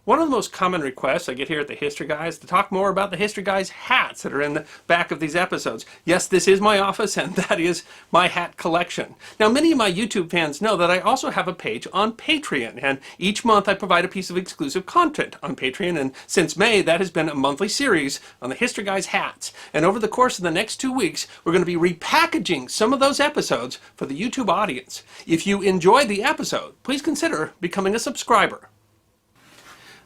One of the most common requests I get here at the History Guys is to talk more about the History Guys hats that are in the back of these episodes. Yes, this is my office, and that is my hat collection. Now, many of my YouTube fans know that I also have a page on Patreon, and each month I provide a piece of exclusive content on Patreon, and since May, that has been a monthly series on the History Guys hats. And over the course of the next 2 weeks, we're going to be repackaging some of those episodes for the YouTube audience. If you enjoyed the episode, please consider becoming a subscriber.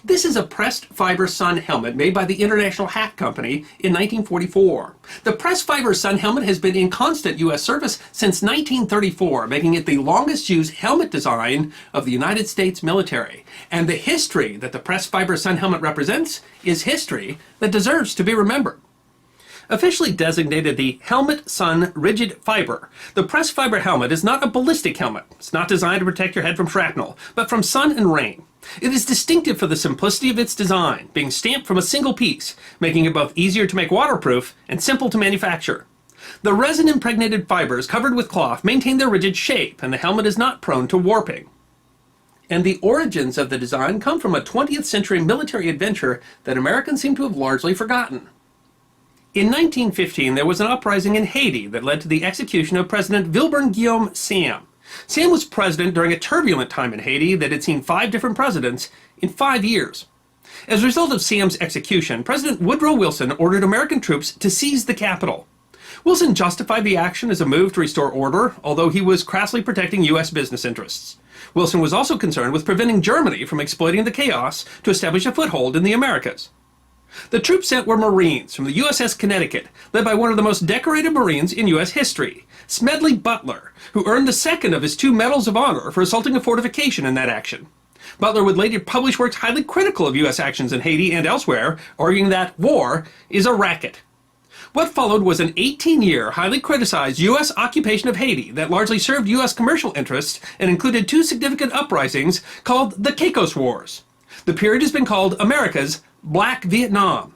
This is a pressed fiber sun helmet made by the International Hat Company in 1944. The pressed fiber sun helmet has been in constant U.S. service since 1934, making it the longest used helmet design of the United States military. And the history that the pressed fiber sun helmet represents is history that deserves to be remembered. Officially designated the Helmet Sun Rigid Fiber, the pressed fiber helmet is not a ballistic helmet. It's not designed to protect your head from shrapnel, but from sun and rain. It is distinctive for the simplicity of its design, being stamped from a single piece, making it both easier to make waterproof and simple to manufacture. The resin-impregnated fibers covered with cloth maintain their rigid shape, and the helmet is not prone to warping. And the origins of the design come from a 20th century military adventure that Americans seem to have largely forgotten. In 1915, there was an uprising in Haiti that led to the execution of President Wilburn Guillaume Sam. Sam was president during a turbulent time in Haiti that had seen 5 different presidents in 5 years. As a result of Sam's execution, President Woodrow Wilson ordered American troops to seize the capital. Wilson justified the action as a move to restore order, although he was crassly protecting U.S. business interests. Wilson was also concerned with preventing Germany from exploiting the chaos to establish a foothold in the Americas. The troops sent were Marines from the USS Connecticut, led by one of the most decorated Marines in U.S. history, Smedley Butler, who earned the second of his 2 Medals of Honor for assaulting a fortification in that action. Butler would later publish works highly critical of U.S. actions in Haiti and elsewhere, arguing that war is a racket. What followed was an 18-year, highly criticized U.S. occupation of Haiti that largely served U.S. commercial interests and included 2 significant uprisings called the Caicos Wars. The period has been called America's Black Vietnam.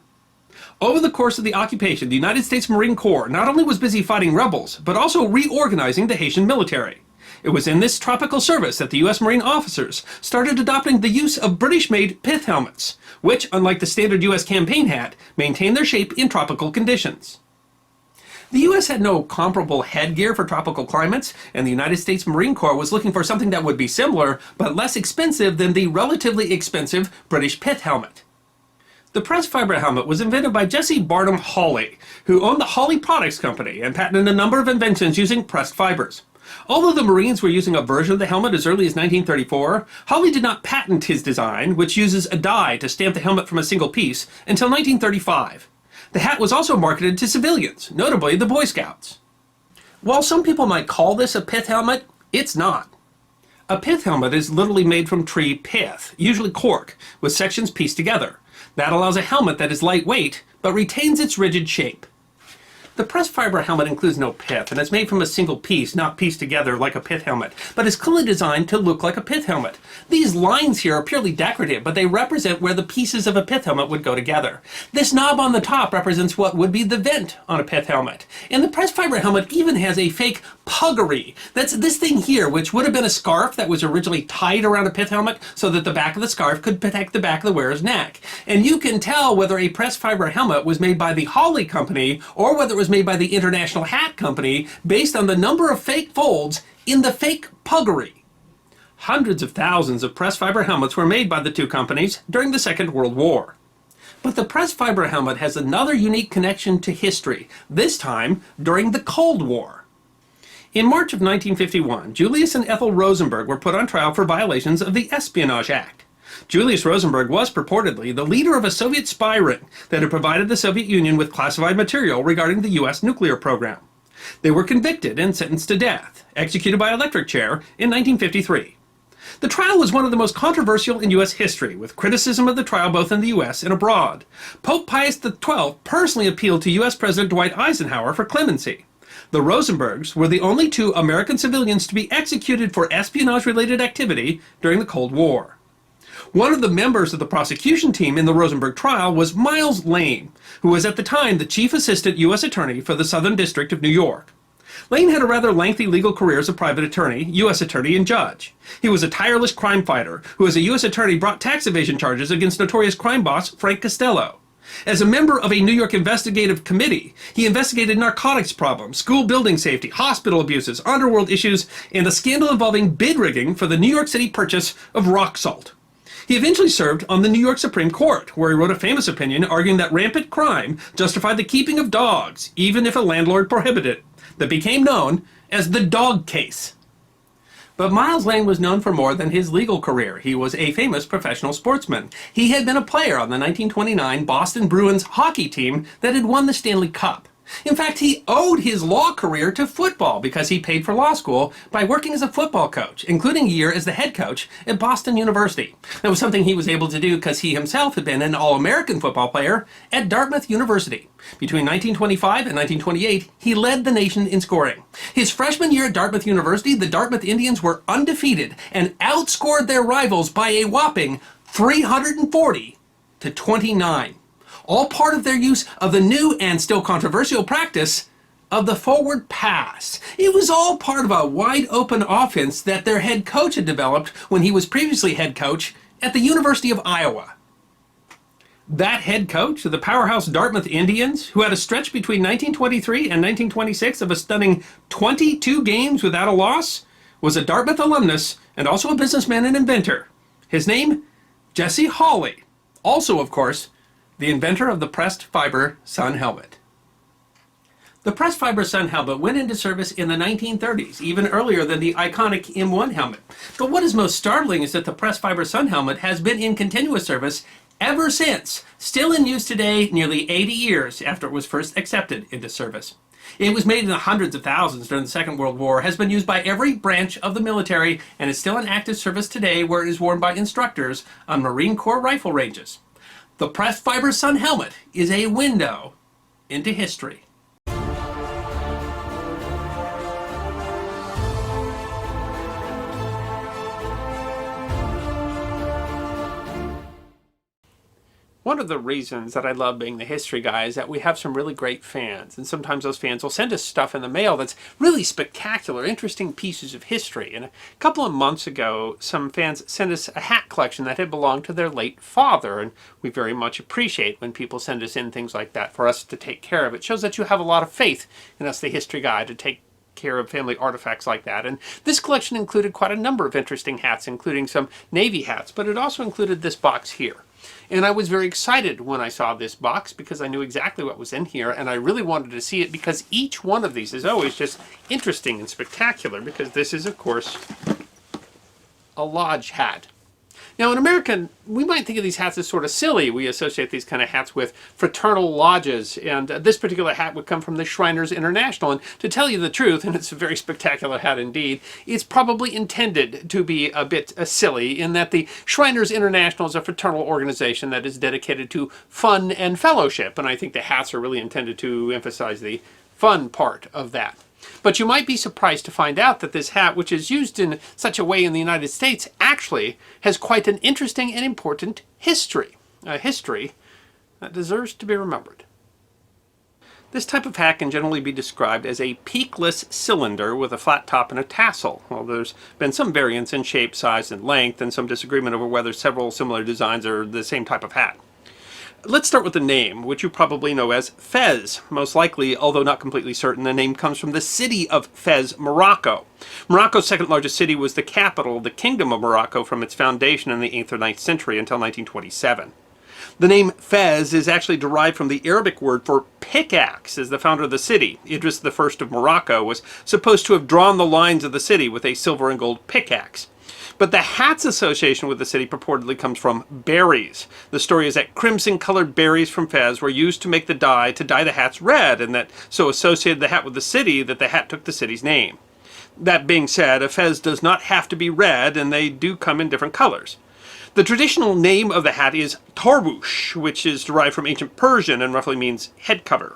Over the course of the occupation, the United States Marine Corps not only was busy fighting rebels, but also reorganizing the Haitian military. It was in this tropical service that the U.S. Marine officers started adopting the use of British-made pith helmets, which, unlike the standard U.S. campaign hat, maintain their shape in tropical conditions. The U.S. had no comparable headgear for tropical climates, and the United States Marine Corps was looking for something that would be similar, but less expensive than the relatively expensive British pith helmet. The pressed fiber helmet was invented by Jesse Barnum Hawley, who owned the Hawley Products Company and patented a number of inventions using pressed fibers. Although the Marines were using a version of the helmet as early as 1934, Hawley did not patent his design, which uses a die to stamp the helmet from a single piece, until 1935. The hat was also marketed to civilians, notably the Boy Scouts. While some people might call this a pith helmet, it's not. A pith helmet is literally made from tree pith, usually cork, with sections pieced together. That allows a helmet that is lightweight, but retains its rigid shape. The pressed fiber helmet includes no pith, and it's made from a single piece, not pieced together like a pith helmet, but is clearly designed to look like a pith helmet. These lines here are purely decorative, but they represent where the pieces of a pith helmet would go together. This knob on the top represents what would be the vent on a pith helmet. And the pressed fiber helmet even has a fake puggery. That's this thing here, which would have been a scarf that was originally tied around a pith helmet so that the back of the scarf could protect the back of the wearer's neck. And you can tell whether a pressed fiber helmet was made by the Hawley Company or whether it was made by the International Hat Company based on the number of fake folds in the fake puggery. Hundreds of thousands of pressed fiber helmets were made by the 2 companies during the Second World War. But the pressed fiber helmet has another unique connection to history, this time during the Cold War. In March of 1951, Julius and Ethel Rosenberg were put on trial for violations of the Espionage Act. Julius Rosenberg was purportedly the leader of a Soviet spy ring that had provided the Soviet Union with classified material regarding the U.S. nuclear program. They were convicted and sentenced to death, executed by electric chair in 1953. The trial was one of the most controversial in U.S. history, with criticism of the trial both in the U.S. and abroad. Pope Pius XII personally appealed to U.S. President Dwight Eisenhower for clemency. The Rosenbergs were the only 2 American civilians to be executed for espionage-related activity during the Cold War. One of the members of the prosecution team in the Rosenberg trial was Miles Lane, who was at the time the chief assistant U.S. attorney for the Southern District of New York. Lane had a rather lengthy legal career as a private attorney, U.S. attorney, and judge. He was a tireless crime fighter who, as a U.S. attorney, brought tax evasion charges against notorious crime boss Frank Costello. As a member of a New York investigative committee, he investigated narcotics problems, school building safety, hospital abuses, underworld issues, and a scandal involving bid rigging for the New York City purchase of rock salt. He eventually served on the New York Supreme Court, where he wrote a famous opinion arguing that rampant crime justified the keeping of dogs, even if a landlord prohibited it, that became known as the dog case. But Miles Lane was known for more than his legal career. He was a famous professional sportsman. He had been a player on the 1929 Boston Bruins hockey team that had won the Stanley Cup. In fact, he owed his law career to football because he paid for law school by working as a football coach, including a year as the head coach at Boston University. That was something he was able to do because he himself had been an All-American football player at Dartmouth University. Between 1925 and 1928, he led the nation in scoring. His freshman year at Dartmouth University, the Dartmouth Indians were undefeated and outscored their rivals by a whopping 340 to 29. All part of their use of the new and still controversial practice of the forward pass. It was all part of a wide-open offense that their head coach had developed when he was previously head coach at the University of Iowa. That head coach of the powerhouse Dartmouth Indians, who had a stretch between 1923 and 1926 of a stunning 22 games without a loss, was a Dartmouth alumnus and also a businessman and inventor. His name, Jesse Hawley. Also, of course, the inventor of the pressed fiber sun helmet. The pressed fiber sun helmet went into service in the 1930s, even earlier than the iconic M1 helmet. But what is most startling is that the pressed fiber sun helmet has been in continuous service ever since, still in use today nearly 80 years after it was first accepted into service. It was made in the hundreds of thousands during the Second World War, has been used by every branch of the military, and is still in active service today where it is worn by instructors on Marine Corps rifle ranges. The pressed fiber sun helmet is a window into history. One of the reasons that I love being the history guy is that we have some really great fans, and sometimes those fans will send us stuff in the mail that's really spectacular, interesting pieces of history. And a couple of months ago, some fans sent us a hat collection that had belonged to their late father, and we very much appreciate when people send us in things like that for us to take care of. It shows that you have a lot of faith in us, the history guy, to take care of family artifacts like that. And this collection included quite a number of interesting hats, including some Navy hats, but it also included this box here. And I was very excited when I saw this box because I knew exactly what was in here, and I really wanted to see it because each one of these is always just interesting and spectacular, because this is, of course, a lodge hat. Now, in America, we might think of these hats as sort of silly. We associate these kind of hats with fraternal lodges, and this particular hat would come from the Shriners International. And to tell you the truth, and it's a very spectacular hat indeed, it's probably intended to be a bit silly in that the Shriners International is a fraternal organization that is dedicated to fun and fellowship, and I think the hats are really intended to emphasize the fun part of that. But you might be surprised to find out that this hat, which is used in such a way in the United States, actually has quite an interesting and important history. A history that deserves to be remembered. This type of hat can generally be described as a peakless cylinder with a flat top and a tassel. Well, there's been some variance in shape, size, and length, and some disagreement over whether several similar designs are the same type of hat. Let's start with the name, which you probably know as Fez. Most likely, although not completely certain, the name comes from the city of Fez, Morocco. Morocco's second largest city was the capital of the Kingdom of Morocco from its foundation in the 8th or 9th century until 1927. The name Fez is actually derived from the Arabic word for pickaxe, as the founder of the city, Idris I of Morocco, was supposed to have drawn the lines of the city with a silver and gold pickaxe. But the hat's association with the city purportedly comes from berries. The story is that crimson-colored berries from Fez were used to make the dye to dye the hats red, and that so associated the hat with the city that the hat took the city's name. That being said, a Fez does not have to be red, and they do come in different colors. The traditional name of the hat is Tarbush, which is derived from ancient Persian and roughly means head cover.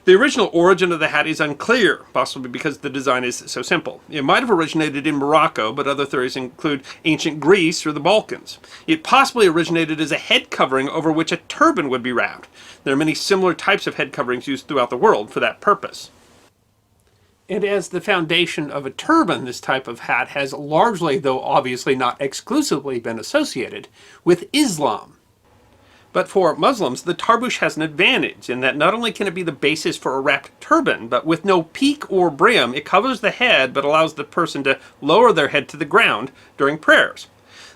The original origin of the hat is unclear, possibly because the design is so simple. It might have originated in Morocco, but other theories include ancient Greece or the Balkans. It possibly originated as a head covering over which a turban would be wrapped. There are many similar types of head coverings used throughout the world for that purpose. And as the foundation of a turban, this type of hat has largely, though obviously not exclusively, been associated with Islam. But for Muslims, the tarbush has an advantage in that not only can it be the basis for a wrapped turban, but with no peak or brim, it covers the head but allows the person to lower their head to the ground during prayers.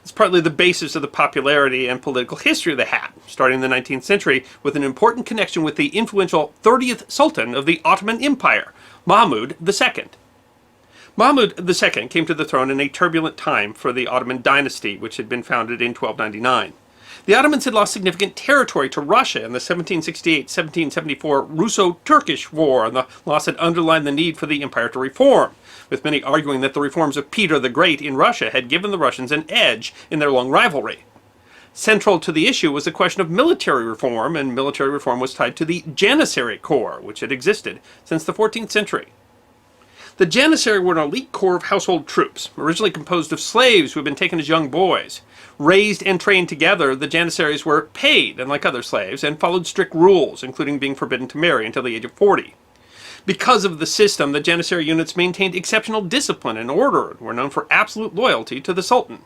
It's partly the basis of the popularity and political history of the hat, starting in the 19th century with an important connection with the influential 30th Sultan of the Ottoman Empire, Mahmud II. Mahmud II came to the throne in a turbulent time for the Ottoman dynasty, which had been founded in 1299. The Ottomans had lost significant territory to Russia in the 1768-1774 Russo-Turkish War, and the loss had underlined the need for the empire to reform, with many arguing that the reforms of Peter the Great in Russia had given the Russians an edge in their long rivalry. Central to the issue was the question of military reform, and military reform was tied to the Janissary Corps, which had existed since the 14th century. The Janissary were an elite corps of household troops, originally composed of slaves who had been taken as young boys. Raised and trained together, the Janissaries were paid, unlike other slaves, and followed strict rules, including being forbidden to marry until the age of 40. Because of the system, the Janissary units maintained exceptional discipline and order and were known for absolute loyalty to the Sultan.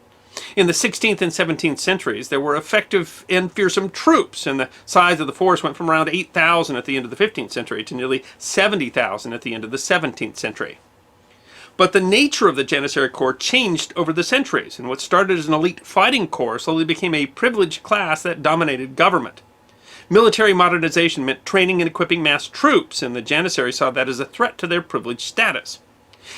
In the 16th and 17th centuries, there were effective and fearsome troops, and the size of the force went from around 8,000 at the end of the 15th century to nearly 70,000 at the end of the 17th century. But the nature of the Janissary Corps changed over the centuries, and what started as an elite fighting corps slowly became a privileged class that dominated government. Military modernization meant training and equipping mass troops, and the Janissaries saw that as a threat to their privileged status.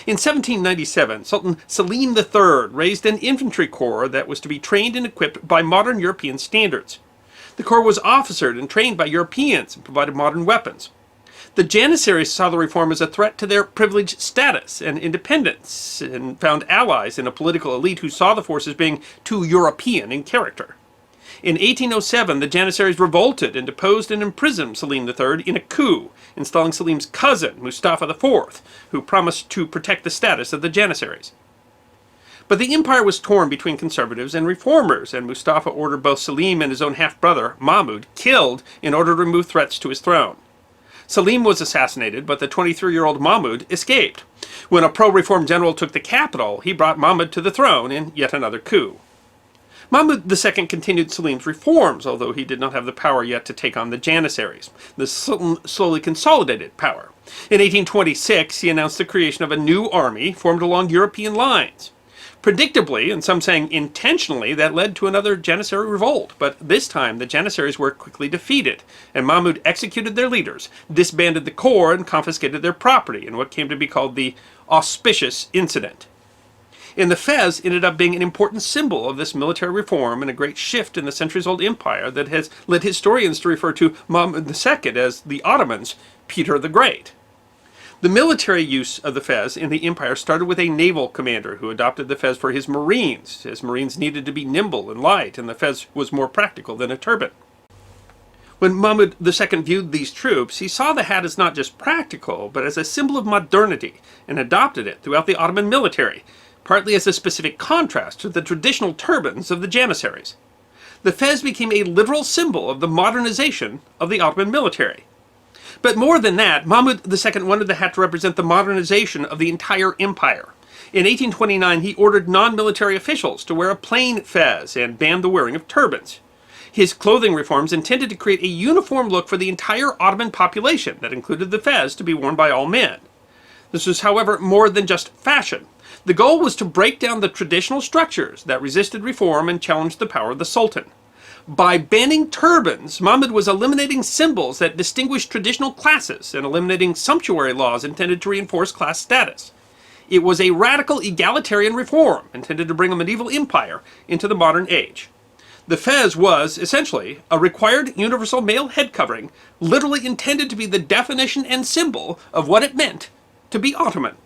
In 1797, Sultan Selim III raised an infantry corps that was to be trained and equipped by modern European standards. The corps was officered and trained by Europeans and provided modern weapons. The Janissaries saw the reform as a threat to their privileged status and independence, and found allies in a political elite who saw the force as being too European in character. In 1807, the Janissaries revolted and deposed and imprisoned Selim III in a coup, installing Selim's cousin, Mustafa IV, who promised to protect the status of the Janissaries. But the empire was torn between conservatives and reformers, and Mustafa ordered both Selim and his own half-brother, Mahmud, killed in order to remove threats to his throne. Selim was assassinated, but the 23-year-old Mahmud escaped. When a pro-reform general took the capital, he brought Mahmud to the throne in yet another coup. Mahmud II continued Selim's reforms, although he did not have the power yet to take on the Janissaries. The Sultan slowly consolidated power. In 1826, he announced the creation of a new army formed along European lines. Predictably, and some saying intentionally, that led to another Janissary revolt, but this time the Janissaries were quickly defeated, and Mahmud executed their leaders, disbanded the corps, and confiscated their property in what came to be called the Auspicious Incident. In the Fez ended up being an important symbol of this military reform and a great shift in the centuries-old empire that has led historians to refer to Mahmud II as the Ottomans' Peter the Great. The military use of the fez in the empire started with a naval commander who adopted the fez for his marines, as marines needed to be nimble and light, and the fez was more practical than a turban. When Mahmud II viewed these troops, he saw the hat as not just practical, but as a symbol of modernity, and adopted it throughout the Ottoman military, partly as a specific contrast to the traditional turbans of the Janissaries. The fez became a literal symbol of the modernization of the Ottoman military. But more than that, Mahmud II wanted the hat to represent the modernization of the entire empire. In 1829, he ordered non-military officials to wear a plain fez and banned the wearing of turbans. His clothing reforms intended to create a uniform look for the entire Ottoman population that included the fez to be worn by all men. This was, however, more than just fashion. The goal was to break down the traditional structures that resisted reform and challenged the power of the Sultan. By banning turbans, Mahmud was eliminating symbols that distinguished traditional classes and eliminating sumptuary laws intended to reinforce class status. It was a radical egalitarian reform intended to bring a medieval empire into the modern age. The fez was, essentially, a required universal male head covering, literally intended to be the definition and symbol of what it meant to be Ottoman.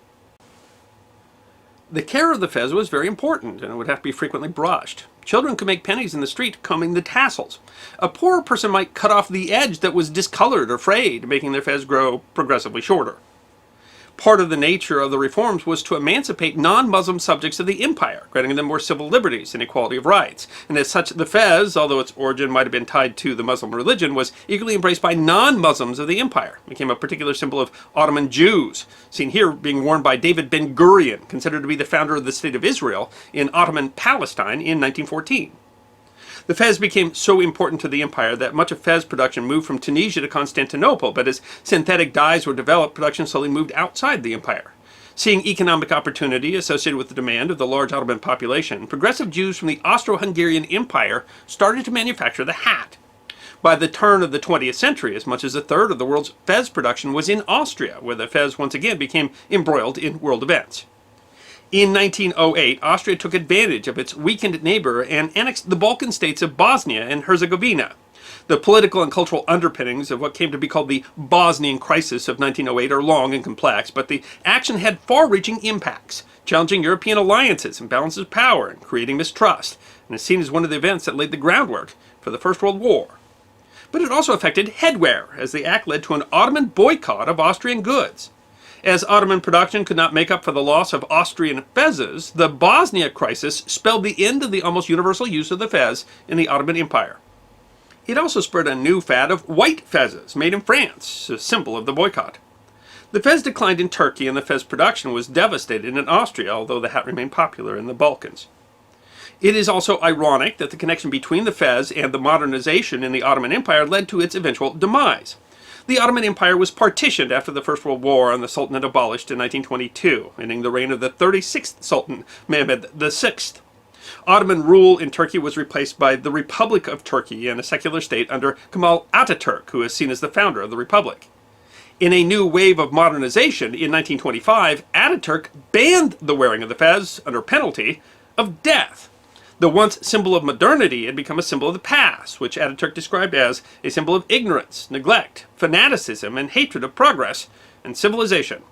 The care of the fez was very important, and it would have to be frequently brushed. Children could make pennies in the street combing the tassels. A poorer person might cut off the edge that was discolored or frayed, making their fez grow progressively shorter. Part of the nature of the reforms was to emancipate non-Muslim subjects of the empire, granting them more civil liberties and equality of rights. And as such, the fez, although its origin might have been tied to the Muslim religion, was eagerly embraced by non-Muslims of the empire. It became a particular symbol of Ottoman Jews, seen here being worn by David Ben-Gurion, considered to be the founder of the State of Israel in Ottoman Palestine in 1914. The fez became so important to the empire that much of fez production moved from Tunisia to Constantinople, but as synthetic dyes were developed, production slowly moved outside the empire. Seeing economic opportunity associated with the demand of the large Ottoman population, progressive Jews from the Austro-Hungarian Empire started to manufacture the hat. By the turn of the 20th century, as much as a third of the world's fez production was in Austria, where the fez once again became embroiled in world events. In 1908, Austria took advantage of its weakened neighbor and annexed the Balkan states of Bosnia and Herzegovina. The political and cultural underpinnings of what came to be called the Bosnian Crisis of 1908 are long and complex, but the action had far-reaching impacts, challenging European alliances and balances of power and creating mistrust, and is seen as one of the events that laid the groundwork for the First World War. But it also affected headwear, as the act led to an Ottoman boycott of Austrian goods. As Ottoman production could not make up for the loss of Austrian fezes, the Bosnia crisis spelled the end of the almost universal use of the fez in the Ottoman Empire. It also spurred a new fad of white fezes, made in France, a symbol of the boycott. The fez declined in Turkey and the fez production was devastated in Austria, although the hat remained popular in the Balkans. It is also ironic that the connection between the fez and the modernization in the Ottoman Empire led to its eventual demise. The Ottoman Empire was partitioned after the First World War and the Sultanate abolished in 1922, ending the reign of the 36th Sultan, Mehmed VI. Ottoman rule in Turkey was replaced by the Republic of Turkey and a secular state under Kemal Ataturk, who is seen as the founder of the Republic. In a new wave of modernization in 1925, Ataturk banned the wearing of the fez under penalty of death. The once symbol of modernity had become a symbol of the past, which Ataturk described as a symbol of ignorance, neglect, fanaticism, and hatred of progress and civilization.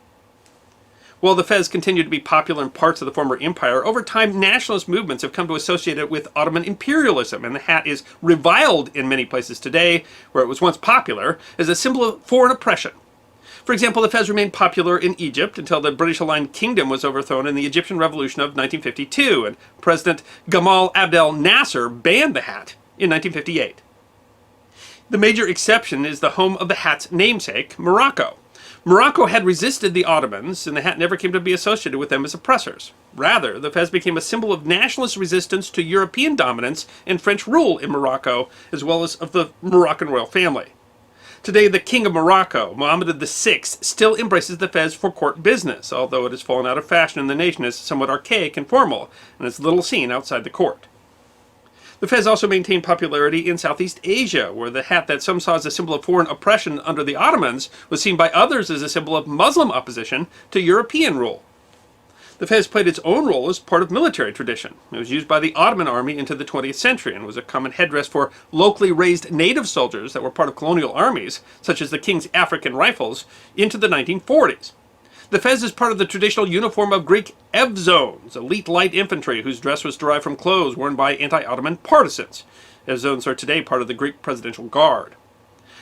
While the fez continued to be popular in parts of the former empire, over time nationalist movements have come to associate it with Ottoman imperialism, and the hat is reviled in many places today, where it was once popular, as a symbol of foreign oppression. For example, the fez remained popular in Egypt until the British-aligned kingdom was overthrown in the Egyptian Revolution of 1952, and President Gamal Abdel Nasser banned the hat in 1958. The major exception is the home of the hat's namesake, Morocco. Morocco had resisted the Ottomans, and the hat never came to be associated with them as oppressors. Rather, the fez became a symbol of nationalist resistance to European dominance and French rule in Morocco, as well as of the Moroccan royal family. Today, the King of Morocco, Mohammed VI, still embraces the fez for court business, although it has fallen out of fashion in the nation as somewhat archaic and formal, and is little seen outside the court. The fez also maintained popularity in Southeast Asia, where the hat that some saw as a symbol of foreign oppression under the Ottomans was seen by others as a symbol of Muslim opposition to European rule. The fez played its own role as part of military tradition. It was used by the Ottoman army into the 20th century and was a common headdress for locally raised native soldiers that were part of colonial armies, such as the King's African Rifles, into the 1940s. The fez is part of the traditional uniform of Greek Evzones, elite light infantry whose dress was derived from clothes worn by anti-Ottoman partisans. Evzones are today part of the Greek Presidential Guard.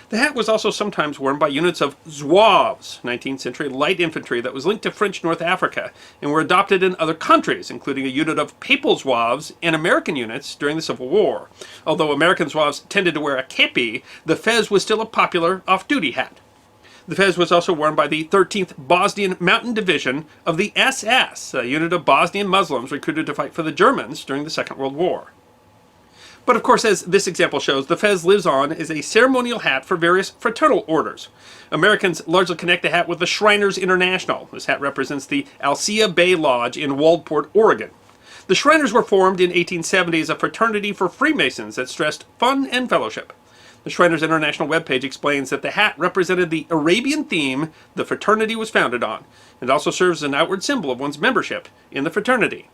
The hat was also sometimes worn by units of Zouaves, 19th century light infantry that was linked to French North Africa, and were adopted in other countries, including a unit of Papal Zouaves and American units during the Civil War. Although American Zouaves tended to wear a kepi, the fez was still a popular off-duty hat. The fez was also worn by the 13th Bosnian Mountain Division of the SS, a unit of Bosnian Muslims recruited to fight for the Germans during the Second World War. But of course, as this example shows, the fez lives on as a ceremonial hat for various fraternal orders. Americans largely connect the hat with the Shriners International. This hat represents the Alcea Bay Lodge in Waldport, Oregon. The Shriners were formed in 1870 as a fraternity for Freemasons that stressed fun and fellowship. The Shriners International webpage explains that the hat represented the Arabian theme the fraternity was founded on, and also serves as an outward symbol of one's membership in the fraternity.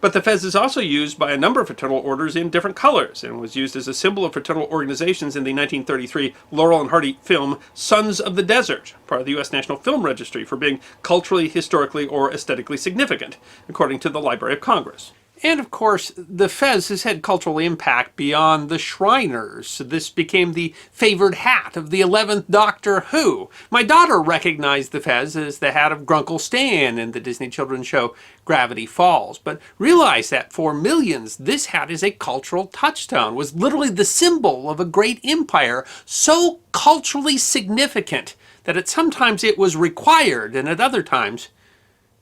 But the fez is also used by a number of fraternal orders in different colors, and was used as a symbol of fraternal organizations in the 1933 Laurel and Hardy film Sons of the Desert, part of the U.S. National Film Registry, for being culturally, historically, or aesthetically significant, according to the Library of Congress. And of course, the fez has had cultural impact beyond the Shriners. So this became the favored hat of the 11th Doctor Who. My daughter recognized the fez as the hat of Grunkle Stan in the Disney children's show Gravity Falls. But realize that for millions, this hat is a cultural touchstone, was literally the symbol of a great empire, so culturally significant that at sometimes it was required and at other times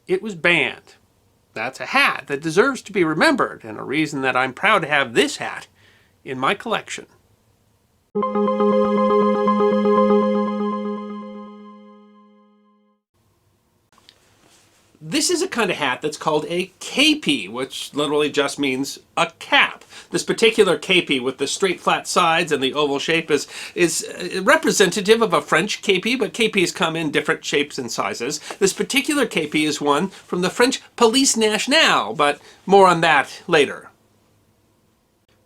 it was banned. That's a hat that deserves to be remembered, and a reason that I'm proud to have this hat in my collection. This is a kind of hat that's called a képi, which literally just means a cap. This particular képi with the straight flat sides and the oval shape is representative of a French képi, but képis come in different shapes and sizes. This particular képi is one from the French Police Nationale, but more on that later.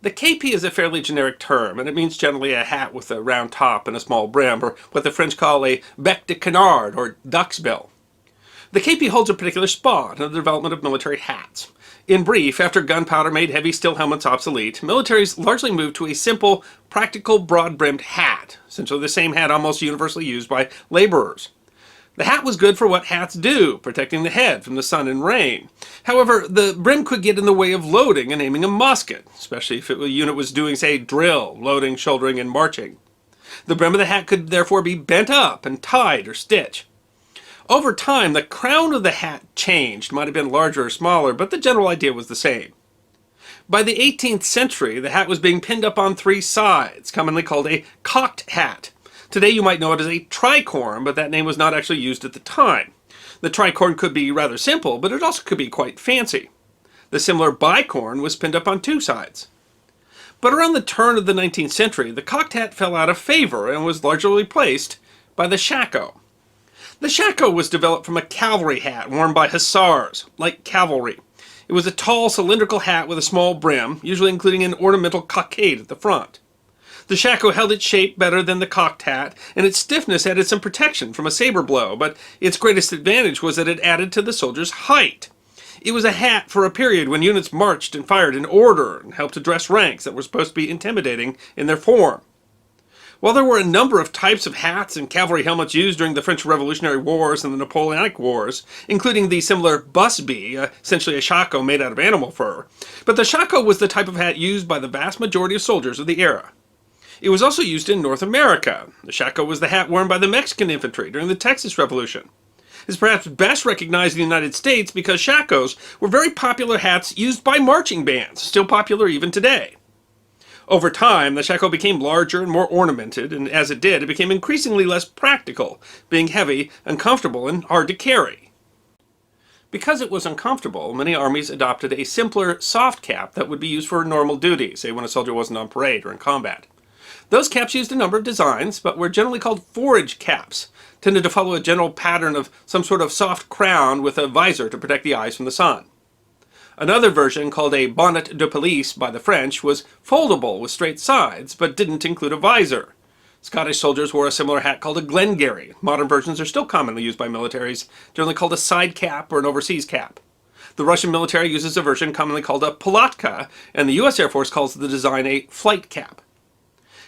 The képi is a fairly generic term, and it means generally a hat with a round top and a small brim, or what the French call a bec de canard, or duck's bill. The képi holds a particular spot in the development of military hats. In brief, after gunpowder made heavy steel helmets obsolete, militaries largely moved to a simple, practical, broad-brimmed hat, essentially the same hat almost universally used by laborers. The hat was good for what hats do, protecting the head from the sun and rain. However, the brim could get in the way of loading and aiming a musket, especially if a unit was doing, say, drill, loading, shouldering, and marching. The brim of the hat could therefore be bent up and tied or stitched. Over time, the crown of the hat changed, might have been larger or smaller, but the general idea was the same. By the 18th century, the hat was being pinned up on three sides, commonly called a cocked hat. Today you might know it as a tricorn, but that name was not actually used at the time. The tricorn could be rather simple, but it also could be quite fancy. The similar bicorn was pinned up on two sides. But around the turn of the 19th century, the cocked hat fell out of favor and was largely replaced by the shako. The shako was developed from a cavalry hat worn by hussars, like cavalry. It was a tall cylindrical hat with a small brim, usually including an ornamental cockade at the front. The shako held its shape better than the cocked hat, and its stiffness added some protection from a saber blow, but its greatest advantage was that it added to the soldier's height. It was a hat for a period when units marched and fired in order and helped to dress ranks that were supposed to be intimidating in their form. While there were a number of types of hats and cavalry helmets used during the French Revolutionary Wars and the Napoleonic Wars, including the similar busby, essentially a shako made out of animal fur, but the shako was the type of hat used by the vast majority of soldiers of the era. It was also used in North America. The shako was the hat worn by the Mexican infantry during the Texas Revolution. It's perhaps best recognized in the United States because shakos were very popular hats used by marching bands, still popular even today. Over time, the shako became larger and more ornamented, and as it did, it became increasingly less practical, being heavy, uncomfortable, and hard to carry. Because it was uncomfortable, many armies adopted a simpler, soft cap that would be used for normal duty, say when a soldier wasn't on parade or in combat. Those caps used a number of designs, but were generally called forage caps, tended to follow a general pattern of some sort of soft crown with a visor to protect the eyes from the sun. Another version, called a bonnet de police by the French, was foldable with straight sides, but didn't include a visor. Scottish soldiers wore a similar hat called a Glengarry. Modern versions are still commonly used by militaries, generally called a side cap or an overseas cap. The Russian military uses a version commonly called a palatka, and the US Air Force calls the design a flight cap.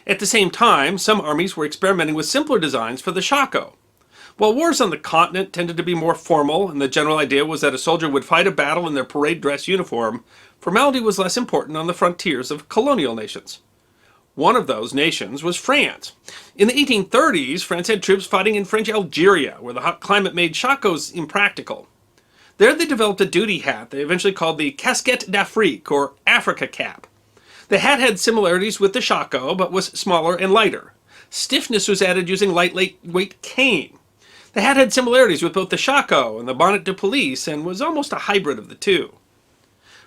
At the same time, some armies were experimenting with simpler designs for the shako. While wars on the continent tended to be more formal, and the general idea was that a soldier would fight a battle in their parade dress uniform, formality was less important on the frontiers of colonial nations. One of those nations was France. In the 1830s, France had troops fighting in French Algeria, where the hot climate made shakos impractical. There they developed a duty hat they eventually called the casquette d'Afrique, or Africa cap. The hat had similarities with the shako, but was smaller and lighter. Stiffness was added using lightweight cane. The hat had similarities with both the shako and the bonnet de police and was almost a hybrid of the two.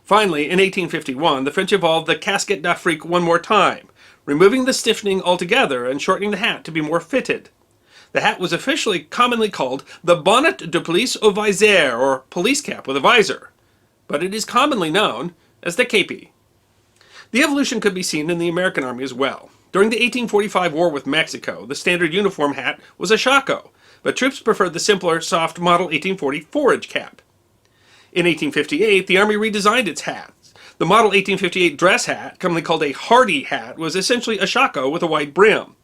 Finally, in 1851, the French evolved the casquette d'Afrique one more time, removing the stiffening altogether and shortening the hat to be more fitted. The hat was officially commonly called the bonnet de police au viseur, or police cap with a visor, but it is commonly known as the képi. The evolution could be seen in the American Army as well. During the 1845 war with Mexico, the standard uniform hat was a shako, but troops preferred the simpler, soft Model 1840 forage cap. In 1858, the Army redesigned its hats, The model 1858 dress hat, commonly called a Hardy hat, was essentially a shako with a wide brim.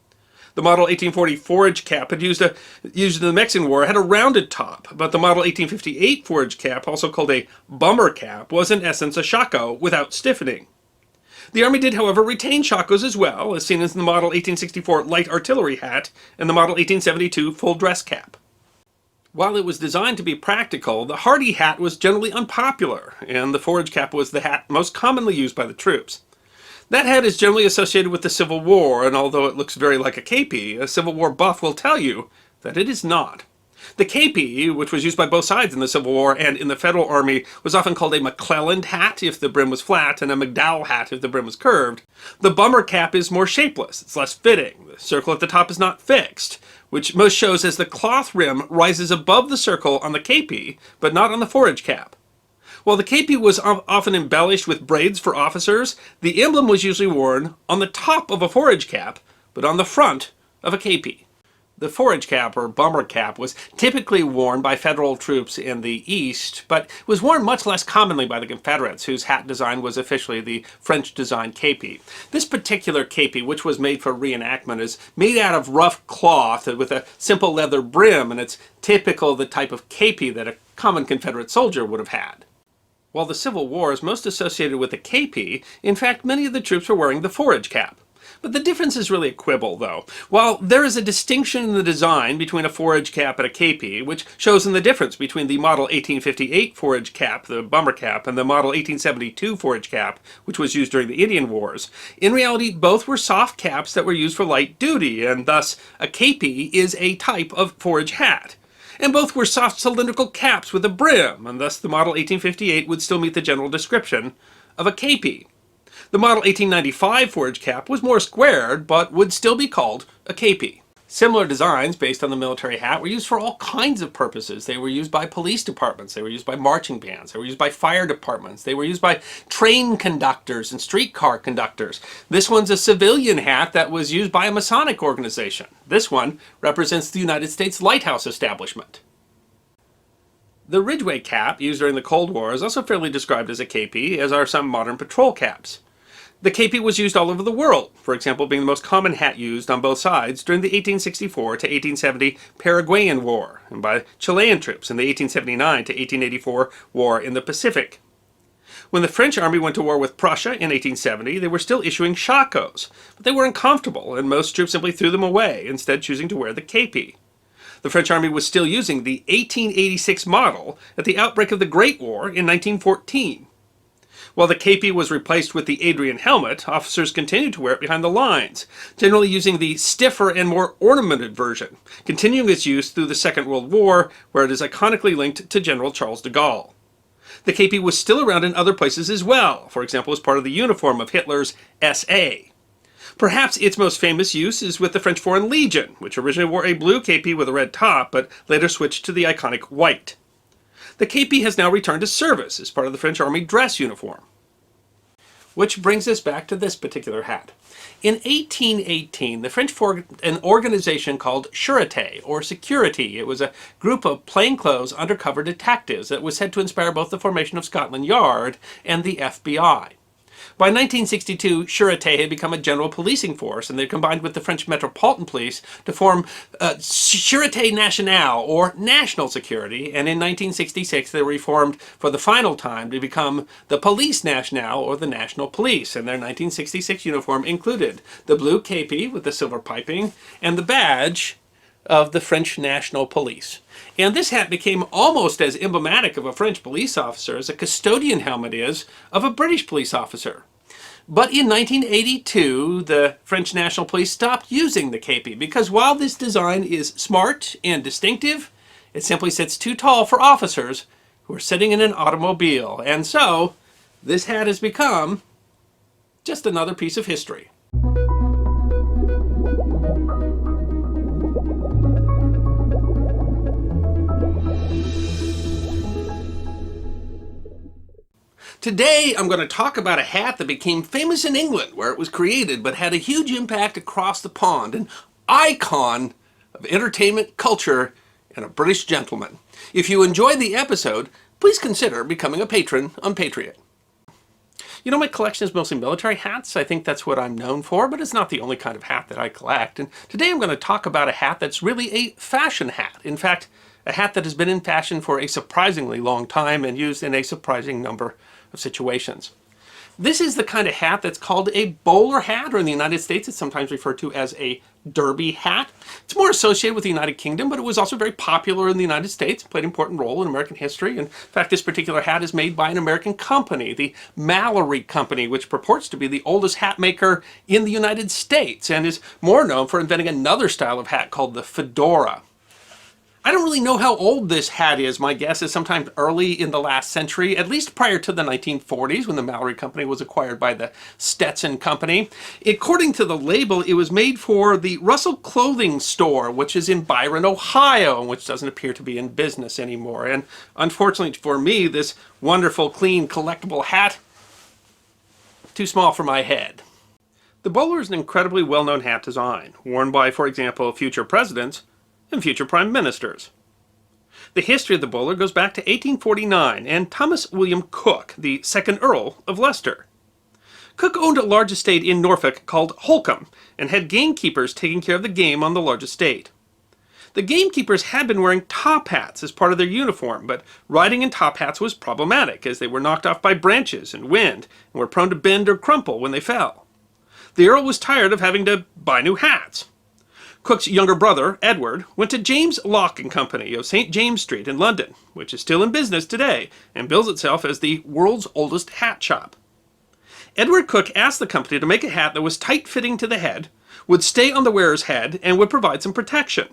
The model 1840 forage cap used in the Mexican War had a rounded top, but the model 1858 forage cap, also called a bummer cap, was in essence a shako without stiffening. The Army did, however, retain shakos as well, as seen in the model 1864 light artillery hat and the model 1872 full dress cap. While it was designed to be practical, the Hardy hat was generally unpopular, and the forage cap was the hat most commonly used by the troops. That hat is generally associated with the Civil War, and although it looks very like a képi, a Civil War buff will tell you that it is not. The képi, which was used by both sides in the Civil War and in the Federal Army, was often called a McClellan hat if the brim was flat, and a McDowell hat if the brim was curved. The bummer cap is more shapeless, it's less fitting. The circle at the top is not fixed, which most shows as the cloth rim rises above the circle on the képi, but not on the forage cap. While the képi was often embellished with braids for officers, the emblem was usually worn on the top of a forage cap, but on the front of a képi. The forage cap, or bummer cap, was typically worn by Federal troops in the East, but was worn much less commonly by the Confederates, whose hat design was officially the French-designed képi. This particular képi, which was made for reenactment, is made out of rough cloth with a simple leather brim, and it's typical of the type of képi that a common Confederate soldier would have had. While the Civil War is most associated with the képi, in fact, many of the troops were wearing the forage cap. But the difference is really a quibble, though. While there is a distinction in the design between a forage cap and a képi, which shows in the difference between the model 1858 forage cap, the bummer cap, and the model 1872 forage cap, which was used during the Indian Wars, in reality both were soft caps that were used for light duty, and thus a képi is a type of forage hat. And both were soft cylindrical caps with a brim, and thus the model 1858 would still meet the general description of a képi. The model 1895 forage cap was more squared, but would still be called a képi. Similar designs based on the military hat were used for all kinds of purposes. They were used by police departments, they were used by marching bands, they were used by fire departments, they were used by train conductors and streetcar conductors. This one's a civilian hat that was used by a Masonic organization. This one represents the United States Lighthouse Establishment. The Ridgway cap, used during the Cold War, is also fairly described as a képi, as are some modern patrol caps. The képi was used all over the world, for example being the most common hat used on both sides during the 1864 to 1870 Paraguayan War, and by Chilean troops in the 1879 to 1884 War in the Pacific. When the French army went to war with Prussia in 1870, they were still issuing shakos, but they were uncomfortable, and most troops simply threw them away, instead choosing to wear the képi. The French army was still using the 1886 model at the outbreak of the Great War in 1914. While the képi was replaced with the Adrian helmet, officers continued to wear it behind the lines, generally using the stiffer and more ornamented version, continuing its use through the Second World War, where it is iconically linked to General Charles de Gaulle. The képi was still around in other places as well, for example as part of the uniform of Hitler's SA. Perhaps its most famous use is with the French Foreign Legion, which originally wore a blue képi with a red top, but later switched to the iconic white. The képi has now returned to service as part of the French Army dress uniform. Which brings us back to this particular hat. In 1818, the French formed an organization called Sûreté, or Security. It was a group of plainclothes undercover detectives that was said to inspire both the formation of Scotland Yard and the FBI. By 1962, Sûreté had become a general policing force, and they combined with the French Metropolitan Police to form Sûreté Nationale, or National Security, and in 1966 they were reformed for the final time to become the Police Nationale, or the National Police, and their 1966 uniform included the blue képi with the silver piping and the badge of the French National Police. And this hat became almost as emblematic of a French police officer as a custodian helmet is of a British police officer. But in 1982, the French National Police stopped using the képi because while this design is smart and distinctive, it simply sits too tall for officers who are sitting in an automobile. And so, this hat has become just another piece of history. Today, I'm going to talk about a hat that became famous in England, where it was created, but had a huge impact across the pond, an icon of entertainment, culture, and a British gentleman. If you enjoyed the episode, please consider becoming a patron on Patreon. You know, my collection is mostly military hats. I think that's what I'm known for, but it's not the only kind of hat that I collect. And today I'm going to talk about a hat that's really a fashion hat. In fact, a hat that has been in fashion for a surprisingly long time and used in a surprising number of situations. This is the kind of hat that's called a bowler hat, or in the United States it's sometimes referred to as a derby hat. It's more associated with the United Kingdom, but it was also very popular in the United States, played an important role in American history. In fact, this particular hat is made by an American company, the Mallory Company, which purports to be the oldest hat maker in the United States and is more known for inventing another style of hat called the fedora. I don't really know how old this hat is. My guess is sometime early in the last century, at least prior to the 1940s when the Mallory Company was acquired by the Stetson Company. According to the label, it was made for the Russell Clothing Store, which is in Byron, Ohio, which doesn't appear to be in business anymore. And unfortunately for me, this wonderful, clean, collectible hat, too small for my head. The bowler is an incredibly well-known hat design, worn by, for example, future presidents and future prime ministers. The history of the bowler goes back to 1849 and Thomas William Cook, the second Earl of Leicester. Cook owned a large estate in Norfolk called Holcombe and had gamekeepers taking care of the game on the large estate. The gamekeepers had been wearing top hats as part of their uniform, but riding in top hats was problematic as they were knocked off by branches and wind and were prone to bend or crumple when they fell. The Earl was tired of having to buy new hats. Cook's younger brother, Edward, went to James Lock & Company of St. James Street in London, which is still in business today and bills itself as the world's oldest hat shop. Edward Cook asked the company to make a hat that was tight-fitting to the head, would stay on the wearer's head, and would provide some protection.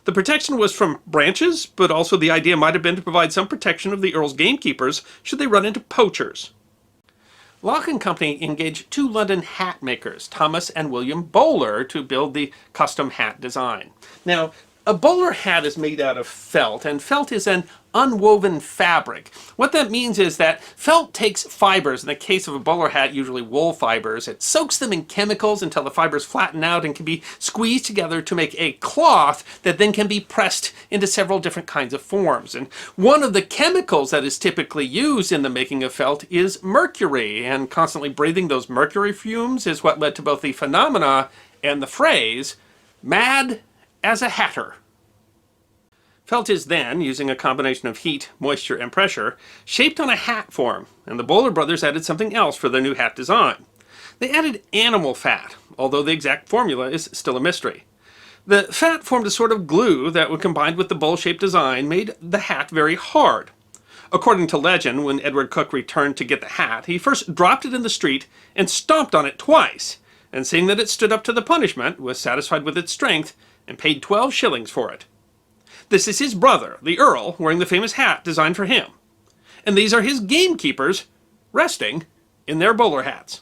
The protection was from branches, but also the idea might have been to provide some protection of the Earl's gamekeepers should they run into poachers. Lock & Company engaged two London hat makers, Thomas and William Bowler, to build the custom hat design. Now, a bowler hat is made out of felt, and felt is an unwoven fabric. What that means is that felt takes fibers, in the case of a bowler hat, usually wool fibers. It soaks them in chemicals until the fibers flatten out and can be squeezed together to make a cloth that then can be pressed into several different kinds of forms. And one of the chemicals that is typically used in the making of felt is mercury, and constantly breathing those mercury fumes is what led to both the phenomena and the phrase, "mad as a hatter." Felt is then, using a combination of heat, moisture, and pressure, shaped on a hat form, and the Bowler brothers added something else for their new hat design. They added animal fat, although the exact formula is still a mystery. The fat formed a sort of glue that, when combined with the bowl-shaped design, made the hat very hard. According to legend, when Edward Cook returned to get the hat, he first dropped it in the street and stomped on it twice, and seeing that it stood up to the punishment, was satisfied with its strength and paid 12 shillings for it. This is his brother, the Earl, wearing the famous hat designed for him. And these are his gamekeepers, resting in their bowler hats.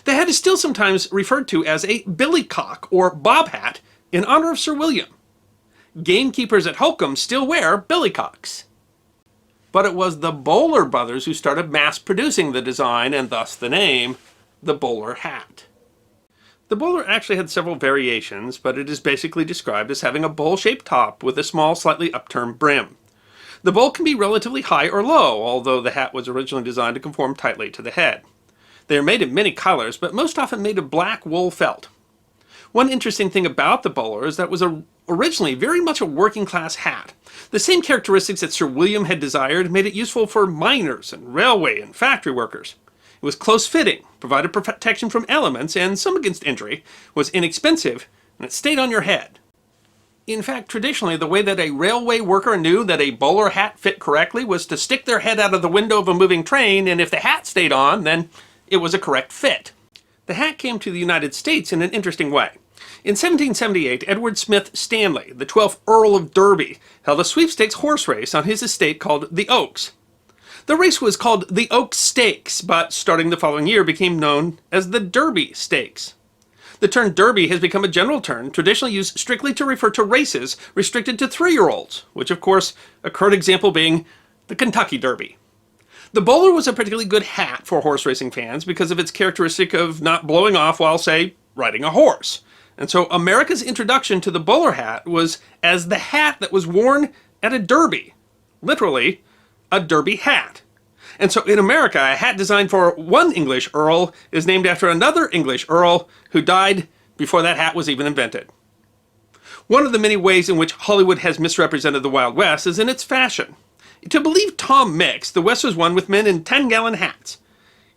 The hat is still sometimes referred to as a billycock or bob hat in honor of Sir William. Gamekeepers at Holcombe still wear billycocks. But it was the Bowler brothers who started mass-producing the design, and thus the name, the bowler hat. The bowler actually had several variations, but it is basically described as having a bowl-shaped top with a small, slightly upturned brim. The bowl can be relatively high or low, although the hat was originally designed to conform tightly to the head. They are made in many colors, but most often made of black wool felt. One interesting thing about the bowler is that it was originally very much a working-class hat. The same characteristics that Sir William had desired made it useful for miners and railway and factory workers. It was close-fitting, provided protection from elements, and some against injury, was inexpensive, and it stayed on your head. In fact, traditionally, the way that a railway worker knew that a bowler hat fit correctly was to stick their head out of the window of a moving train, and if the hat stayed on, then it was a correct fit. The hat came to the United States in an interesting way. In 1778, Edward Smith Stanley, the 12th Earl of Derby, held a sweepstakes horse race on his estate called the Oaks. The race was called the Oaks Stakes, but starting the following year became known as the Derby Stakes. The term Derby has become a general term traditionally used strictly to refer to races restricted to 3-year-olds, which of course a current example being the Kentucky Derby. The bowler was a particularly good hat for horse racing fans because of its characteristic of not blowing off while, say, riding a horse. And so America's introduction to the bowler hat was as the hat that was worn at a derby. Literally, a derby hat. And so in America, a hat designed for one English earl is named after another English earl who died before that hat was even invented. One of the many ways in which Hollywood has misrepresented the Wild West is in its fashion. To believe Tom Mix, the West was won with men in 10-gallon hats.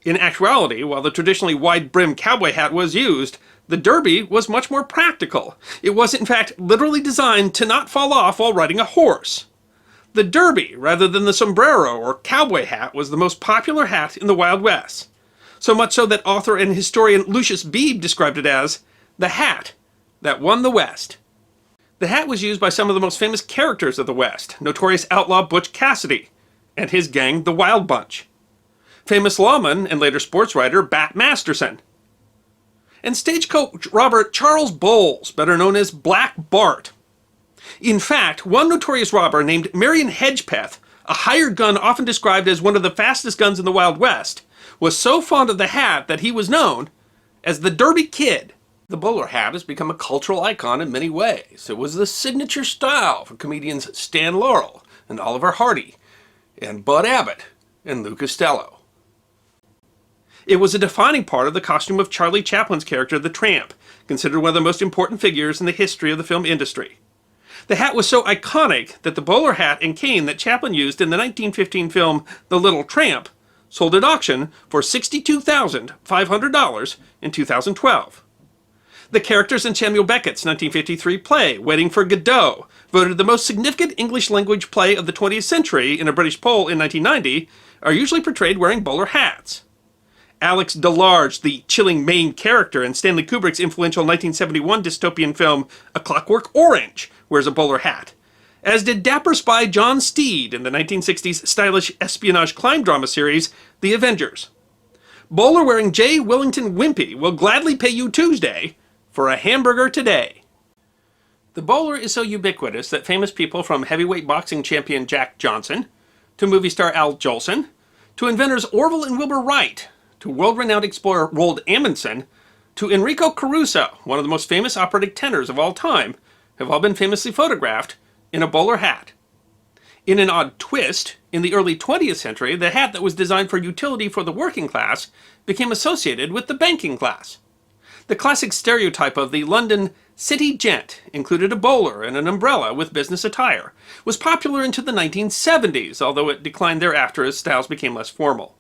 In actuality, while the traditionally wide-brimmed cowboy hat was used, the derby was much more practical. It was, in fact, literally designed to not fall off while riding a horse. The derby, rather than the sombrero or cowboy hat, was the most popular hat in the Wild West. So much so that author and historian Lucius Beebe described it as the hat that won the West. The hat was used by some of the most famous characters of the West, notorious outlaw Butch Cassidy and his gang, the Wild Bunch, famous lawman and later sports writer Bat Masterson, and stagecoach robber Charles Bowles, better known as Black Bart. In fact, one notorious robber named Marion Hedgepeth, a hired gun often described as one of the fastest guns in the Wild West, was so fond of the hat that he was known as the Derby Kid. The bowler hat has become a cultural icon in many ways. It was the signature style for comedians Stan Laurel and Oliver Hardy and Bud Abbott and Lou Costello. It was a defining part of the costume of Charlie Chaplin's character, the Tramp, considered one of the most important figures in the history of the film industry. The hat was so iconic that the bowler hat and cane that Chaplin used in the 1915 film The Little Tramp sold at auction for $62,500 in 2012. The characters in Samuel Beckett's 1953 play, Waiting for Godot, voted the most significant English-language play of the 20th century in a British poll in 1990, are usually portrayed wearing bowler hats. Alex DeLarge, the chilling main character in Stanley Kubrick's influential 1971 dystopian film A Clockwork Orange, wears a bowler hat, as did dapper spy John Steed in the 1960s stylish espionage crime drama series The Avengers. Bowler-wearing J. Willington Wimpy will gladly pay you Tuesday for a hamburger today. The bowler is so ubiquitous that famous people from heavyweight boxing champion Jack Johnson, to movie star Al Jolson, to inventors Orville and Wilbur Wright, to world-renowned explorer Roald Amundsen, to Enrico Caruso, one of the most famous operatic tenors of all time, have all been famously photographed in a bowler hat. In an odd twist, in the early 20th century, the hat that was designed for utility for the working class became associated with the banking class. The classic stereotype of the London city gent included a bowler and an umbrella with business attire, was popular into the 1970s, although it declined thereafter as styles became less formal.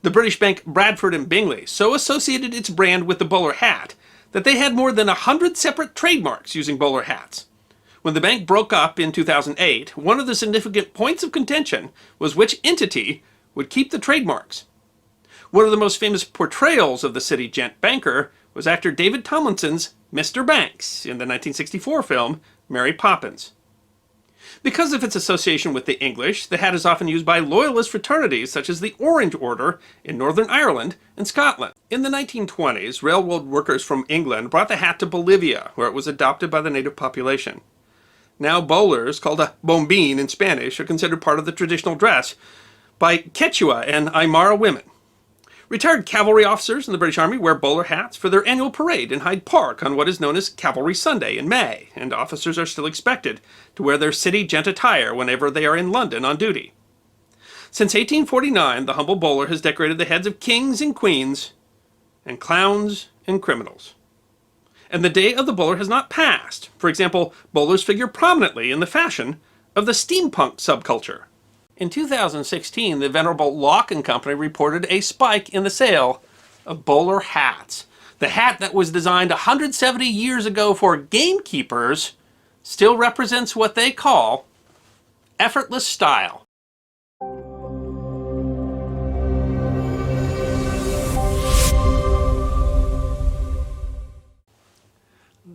The British bank Bradford and Bingley so associated its brand with the bowler hat that they had more than 100 separate trademarks using bowler hats. When the bank broke up in 2008, one of the significant points of contention was which entity would keep the trademarks. One of the most famous portrayals of the city gent banker was actor David Tomlinson's Mr. Banks in the 1964 film Mary Poppins. Because of its association with the English, the hat is often used by loyalist fraternities such as the Orange Order in Northern Ireland and Scotland. In the 1920s, railroad workers from England brought the hat to Bolivia, where it was adopted by the native population. Now bowlers, called a bombín in Spanish, are considered part of the traditional dress by Quechua and Aymara women. Retired cavalry officers in the British Army wear bowler hats for their annual parade in Hyde Park on what is known as Cavalry Sunday in May, and officers are still expected to wear their city gent attire whenever they are in London on duty. Since 1849, the humble bowler has decorated the heads of kings and queens, and clowns and criminals. And the day of the bowler has not passed. For example, bowlers figure prominently in the fashion of the steampunk subculture. In 2016, the venerable Lock & Company reported a spike in the sale of bowler hats. The hat that was designed 170 years ago for gamekeepers still represents what they call effortless style.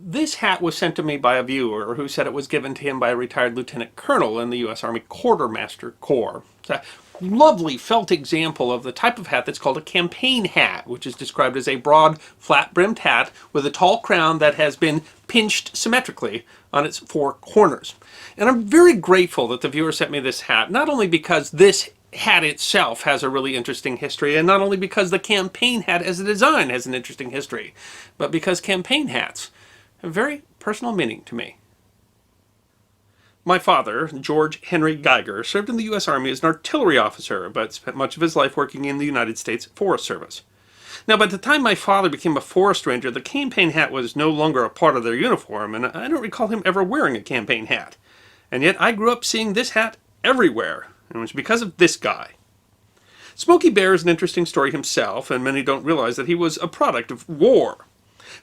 This hat was sent to me by a viewer who said it was given to him by a retired lieutenant colonel in the U.S. Army Quartermaster Corps. It's a lovely felt example of the type of hat that's called a campaign hat, which is described as a broad, flat-brimmed hat with a tall crown that has been pinched symmetrically on its four corners. And I'm very grateful that the viewer sent me this hat, not only because this hat itself has a really interesting history, and not only because the campaign hat as a design has an interesting history, but because campaign hats have very personal meaning to me. My father, George Henry Geiger, served in the U.S. Army as an artillery officer, but spent much of his life working in the United States Forest Service. Now, by the time my father became a forest ranger, the campaign hat was no longer a part of their uniform, and I don't recall him ever wearing a campaign hat. And yet I grew up seeing this hat everywhere, and it was because of this guy. Smokey Bear is an interesting story himself, and many don't realize that he was a product of war.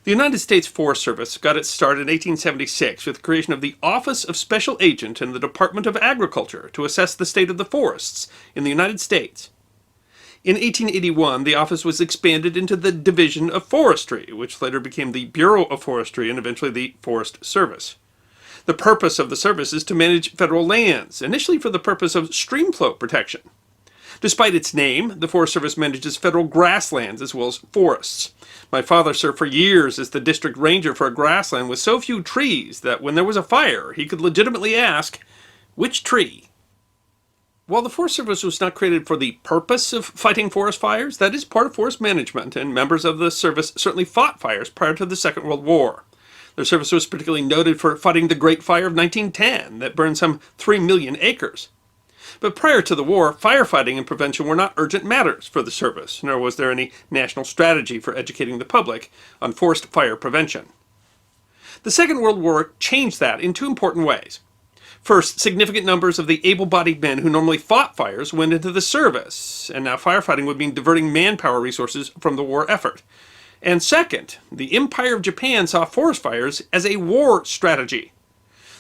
The United States Forest Service got its start in 1876 with the creation of the Office of Special Agent in the Department of Agriculture to assess the state of the forests in the United States. In 1881, the office was expanded into the Division of Forestry, which later became the Bureau of Forestry and eventually the Forest Service. The purpose of the service is to manage federal lands, initially for the purpose of stream flow protection. Despite its name, the Forest Service manages federal grasslands as well as forests. My father served for years as the district ranger for a grassland with so few trees that when there was a fire, he could legitimately ask, "Which tree?" While the Forest Service was not created for the purpose of fighting forest fires, that is part of forest management, and members of the service certainly fought fires prior to the Second World War. Their service was particularly noted for fighting the Great Fire of 1910 that burned some 3 million acres. But prior to the war, firefighting and prevention were not urgent matters for the service, nor was there any national strategy for educating the public on forest fire prevention. The Second World War changed that in two important ways. First, significant numbers of the able-bodied men who normally fought fires went into the service, and now firefighting would mean diverting manpower resources from the war effort. And second, the Empire of Japan saw forest fires as a war strategy.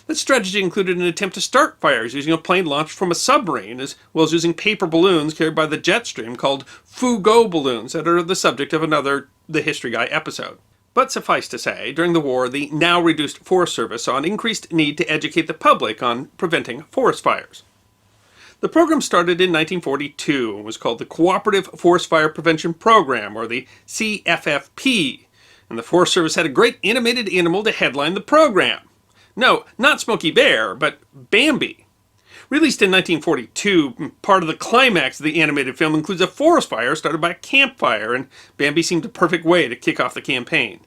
That strategy included an attempt to start fires using a plane launched from a submarine, as well as using paper balloons carried by the jet stream called Fugo balloons that are the subject of another The History Guy episode. But suffice to say, during the war, the now reduced Forest Service saw an increased need to educate the public on preventing forest fires. The program started in 1942 and was called the Cooperative Forest Fire Prevention Program, or the CFFP, and the Forest Service had a great animated animal to headline the program. No, not Smokey Bear, but Bambi. Released in 1942, part of the climax of the animated film includes a forest fire started by a campfire, and Bambi seemed a perfect way to kick off the campaign.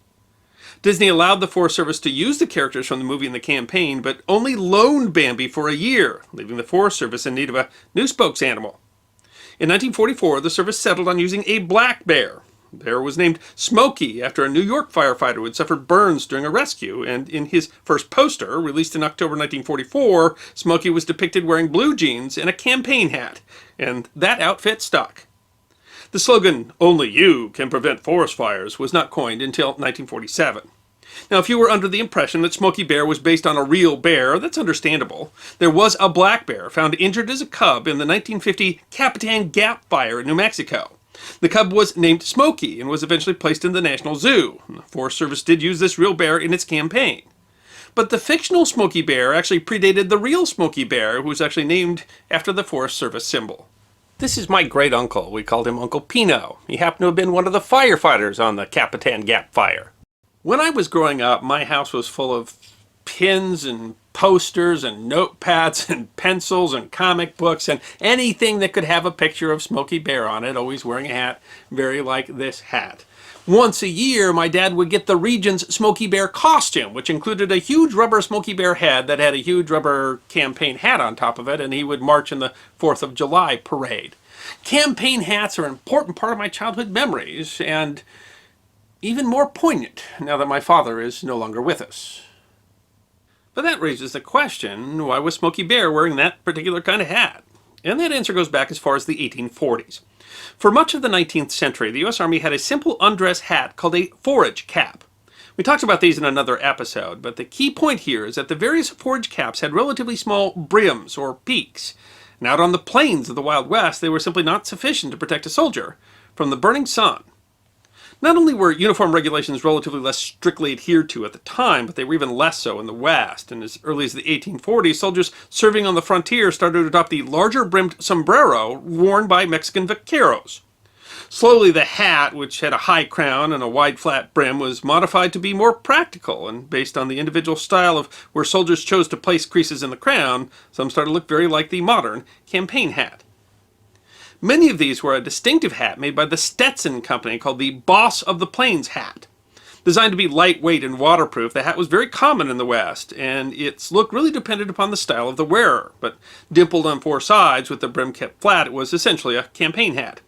Disney allowed the Forest Service to use the characters from the movie in the campaign, but only loaned Bambi for a year, leaving the Forest Service in need of a new spokesanimal. In 1944, the service settled on using a black bear. The bear was named Smokey after a New York firefighter who had suffered burns during a rescue, and in his first poster, released in October 1944, Smokey was depicted wearing blue jeans and a campaign hat, and that outfit stuck. The slogan, "Only you can prevent forest fires," was not coined until 1947. Now, if you were under the impression that Smokey Bear was based on a real bear, that's understandable. There was a black bear found injured as a cub in the 1950 Capitan Gap fire in New Mexico. The cub was named Smokey and was eventually placed in the National Zoo. The Forest Service did use this real bear in its campaign. But the fictional Smokey Bear actually predated the real Smokey Bear, who was actually named after the Forest Service symbol. This is my great uncle. We called him Uncle Pino. He happened to have been one of the firefighters on the Capitan Gap fire. When I was growing up, my house was full of pins and posters and notepads and pencils and comic books and anything that could have a picture of Smokey Bear on it, always wearing a hat very like this hat. Once a year, my dad would get the region's Smokey Bear costume, which included a huge rubber Smokey Bear head that had a huge rubber campaign hat on top of it, and he would march in the 4th of July parade. Campaign hats are an important part of my childhood memories, and even more poignant now that my father is no longer with us. But that raises the question, why was Smokey Bear wearing that particular kind of hat? And that answer goes back as far as the 1840s. For much of the 19th century, the U.S. Army had a simple undress hat called a forage cap. We talked about these in another episode, but the key point here is that the various forage caps had relatively small brims or peaks. And out on the plains of the Wild West, they were simply not sufficient to protect a soldier from the burning sun. Not only were uniform regulations relatively less strictly adhered to at the time, but they were even less so in the West. And as early as the 1840s, soldiers serving on the frontier started to adopt the larger-brimmed sombrero worn by Mexican vaqueros. Slowly, the hat, which had a high crown and a wide flat brim, was modified to be more practical, and based on the individual style of where soldiers chose to place creases in the crown, some started to look very like the modern campaign hat. Many of these were a distinctive hat made by the Stetson Company called the Boss of the Plains hat. Designed to be lightweight and waterproof, the hat was very common in the West, and its look really depended upon the style of the wearer. But dimpled on four sides with the brim kept flat, it was essentially a campaign hat.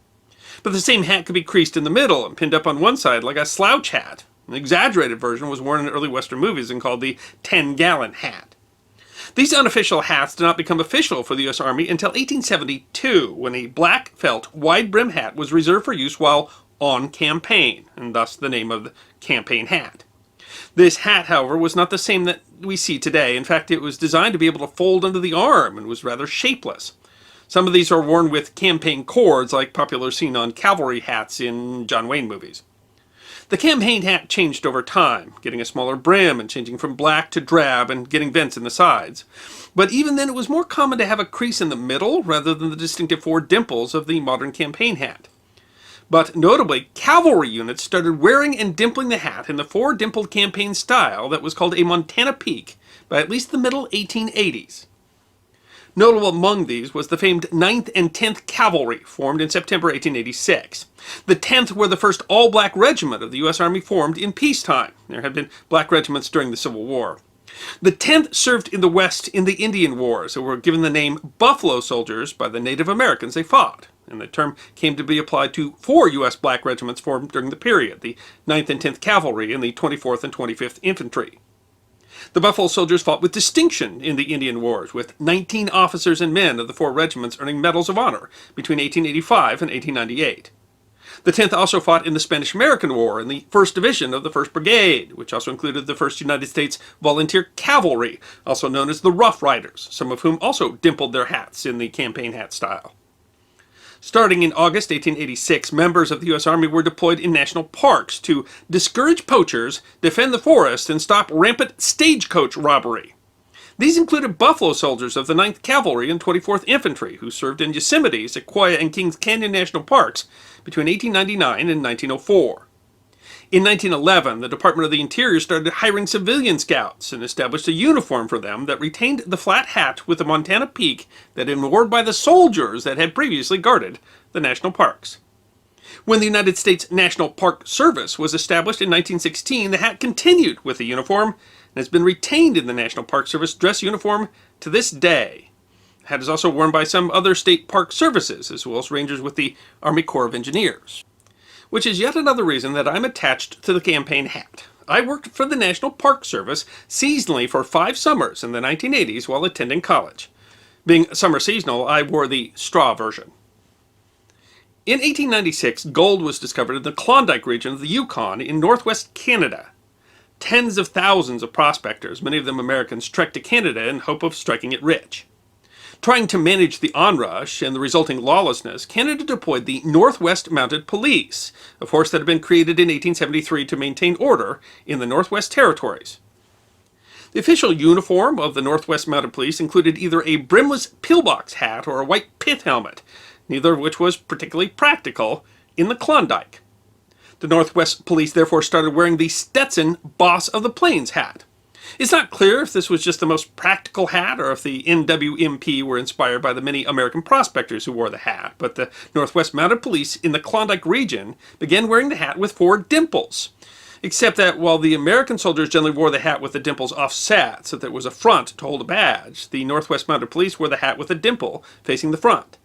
But the same hat could be creased in the middle and pinned up on one side like a slouch hat. An exaggerated version was worn in early Western movies and called the 10-gallon hat. These unofficial hats did not become official for the U.S. Army until 1872, when a black felt wide-brim hat was reserved for use while on campaign, and thus the name of the campaign hat. This hat, however, was not the same that we see today. In fact, it was designed to be able to fold under the arm and was rather shapeless. Some of these are worn with campaign cords, like popular seen on cavalry hats in John Wayne movies. The campaign hat changed over time, getting a smaller brim and changing from black to drab and getting vents in the sides. But even then it was more common to have a crease in the middle rather than the distinctive four dimples of the modern campaign hat. But notably, cavalry units started wearing and dimpling the hat in the four dimpled campaign style that was called a Montana Peak by at least the middle 1880s. Notable among these was the famed 9th and 10th Cavalry, formed in September 1886. The 10th were the first all-black regiment of the U.S. Army formed in peacetime. There had been black regiments during the Civil War. The 10th served in the West in the Indian Wars and were given the name Buffalo Soldiers by the Native Americans they fought. And the term came to be applied to four U.S. black regiments formed during the period, the 9th and 10th Cavalry and the 24th and 25th Infantry. The Buffalo Soldiers fought with distinction in the Indian Wars, with 19 officers and men of the four regiments earning Medals of Honor between 1885 and 1898. The 10th also fought in the Spanish-American War in the 1st Division of the 1st Brigade, which also included the 1st United States Volunteer Cavalry, also known as the Rough Riders, some of whom also dimpled their hats in the campaign hat style. Starting in August 1886, members of the U.S. Army were deployed in national parks to discourage poachers, defend the forest, and stop rampant stagecoach robbery. These included Buffalo Soldiers of the 9th Cavalry and 24th Infantry, who served in Yosemite, Sequoia, and Kings Canyon National Parks between 1899 and 1904. In 1911, the Department of the Interior started hiring civilian scouts and established a uniform for them that retained the flat hat with the Montana Peak that had been worn by the soldiers that had previously guarded the national parks. When the United States National Park Service was established in 1916, the hat continued with the uniform and has been retained in the National Park Service dress uniform to this day. The hat is also worn by some other state park services, as well as rangers with the Army Corps of Engineers. Which is yet another reason that I'm attached to the campaign hat. I worked for the National Park Service seasonally for 5 summers in the 1980s while attending college. Being summer seasonal, I wore the straw version. In 1896, gold was discovered in the Klondike region of the Yukon in northwest Canada. Tens of thousands of prospectors, many of them Americans, trekked to Canada in hope of striking it rich. Trying to manage the onrush and the resulting lawlessness, Canada deployed the Northwest Mounted Police, a force that had been created in 1873 to maintain order in the Northwest Territories. The official uniform of the Northwest Mounted Police included either a brimless pillbox hat or a white pith helmet, neither of which was particularly practical in the Klondike. The Northwest Police therefore started wearing the Stetson Boss of the Plains hat. It's not clear if this was just the most practical hat or if the NWMP were inspired by the many American prospectors who wore the hat, but the Northwest Mounted Police in the Klondike region began wearing the hat with 4 dimples. Except that while the American soldiers generally wore the hat with the dimples offset so that there was a front to hold a badge, the Northwest Mounted Police wore the hat with a dimple facing the front.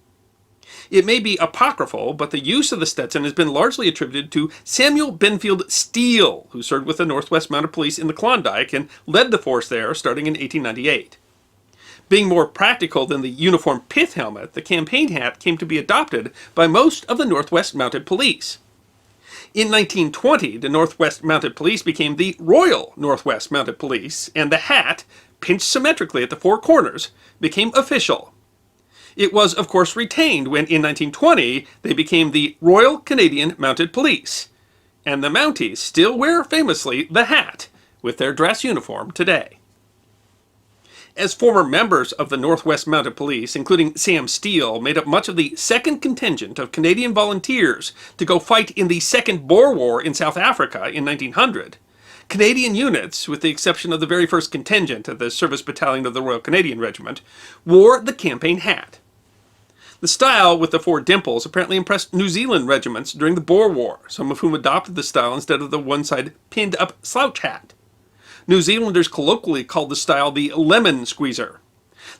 It may be apocryphal, but the use of the Stetson has been largely attributed to Samuel Benfield Steele, who served with the Northwest Mounted Police in the Klondike and led the force there starting in 1898. Being more practical than the uniform pith helmet, the campaign hat came to be adopted by most of the Northwest Mounted Police. In 1920, the Northwest Mounted Police became the Royal Northwest Mounted Police, and the hat, pinched symmetrically at the 4 corners, became official. It was, of course, retained when, in 1920, they became the Royal Canadian Mounted Police. And the Mounties still wear, famously, the hat, with their dress uniform today. As former members of the Northwest Mounted Police, including Sam Steele, made up much of the 2nd contingent of Canadian volunteers to go fight in the Second Boer War in South Africa in 1900, Canadian units, with the exception of the very first contingent of the Service Battalion of the Royal Canadian Regiment, wore the campaign hat. The style with the four dimples apparently impressed New Zealand regiments during the Boer War, some of whom adopted the style instead of the one-side pinned-up slouch hat. New Zealanders colloquially called the style the lemon squeezer.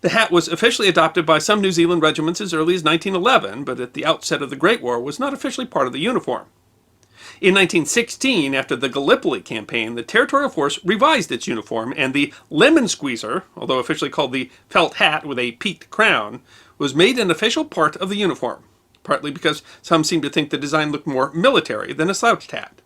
The hat was officially adopted by some New Zealand regiments as early as 1911, but at the outset of the Great War was not officially part of the uniform. In 1916, after the Gallipoli campaign, the Territorial Force revised its uniform, and the lemon squeezer, although officially called the felt hat with a peaked crown, was made an official part of the uniform, partly because some seemed to think the design looked more military than a slouched hat.